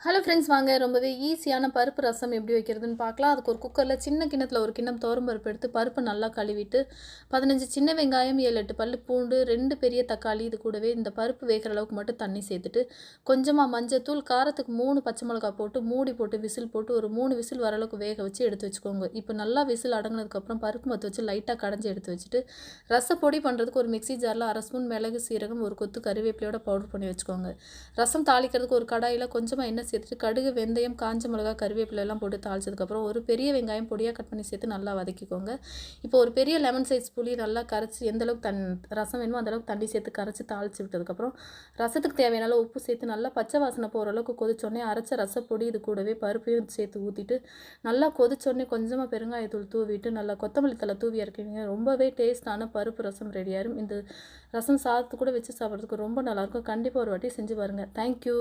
Hello friends வாங்க ரொம்பவே ஈஸியான பருப்பு ரசம் எப்படி வைக்கிறதுன்னு பார்க்கலாம். அதுக்கு ஒரு குக்கரில் சின்ன கிண்ணத்தில் ஒரு கிண்ணம் துவரம்பருப்பு எடுத்து பருப்பு நல்லா கழுவிட்டு 15 சின்ன வெங்காயம் 7-8 பல்லு பூண்டு 2 பெரிய தக்காளி இது கூடவே இந்த பருப்பு வேகிற அளவுக்கு மட்டும் தண்ணி சேர்த்துட்டு கொஞ்சமாக மஞ்சத்தூள் காரத்துக்கு 3 பச்சை மிளகாய் போட்டு மூடி போட்டு விசில் போட்டு ஒரு 3 விசில் வர அளவுக்கு வேக வச்சு எடுத்து வச்சுக்கோங்க. இப்போ நல்லா விசில் அடங்கினதுக்கப்புறம் பருப்பு மத்து வச்சு லைட்டாக கடைஞ்சி எடுத்து வச்சுட்டு ரசப்பொடி பண்ணுறதுக்கு ஒரு மிக்ஸி ஜாரில் அரை ஸ்பூன் மிளகு சீரகம் ஒரு கொத்து கறிவேப்பிலையோட பவுடர் பண்ணி வச்சுக்கோங்க. ரசம் தாளிக்கிறதுக்கு ஒரு கடாயில் கொஞ்சமாக எண்ணெய் சேர்த்துட்டு கடுகு வெந்தயம் காஞ்ச மிளகா கறிவேப்பிலை எல்லாம் போட்டு தாளிச்சதுக்கப்புறம் ஒரு பெரிய வெங்காயம் பொடியாக கட் பண்ணி சேர்த்து நல்லா வதக்கிக்கோங்க. இப்போ ஒரு பெரிய லெமன் சைஸ் புளி நல்லா கரைச்சி எந்த அளவுக்கு ரசம் வேணுமோ அந்தளவுக்கு தண்ணி சேர்த்து கரைச்சி தாளித்து விட்டதுக்கப்புறம் ரசத்துக்கு தேவையான அளவு உப்பு சேர்த்து நல்லா பச்சை வாசனை போகிற அளவுக்கு கொதிச்சோடனே அரைச்ச ரசப்பொடி இது கூடவே பருப்பையும் சேர்த்து ஊற்றிட்டு நல்லா கொதிச்சோடனே கொஞ்சமாக பெருங்காயத்தூள் தூவிட்டு நல்லா கொத்தமல்லி தலை தூவி இறக்கிவிங்க. ரொம்பவே டேஸ்டான பருப்பு ரசம் ரெடியாகும். இந்த ரசம் சாதத்து கூட வச்சு சாப்பிட்றதுக்கு ரொம்ப நல்லாயிருக்கும். கண்டிப்பாக ஒரு வாட்டி செஞ்சு பாருங்கள். தேங்க்யூ.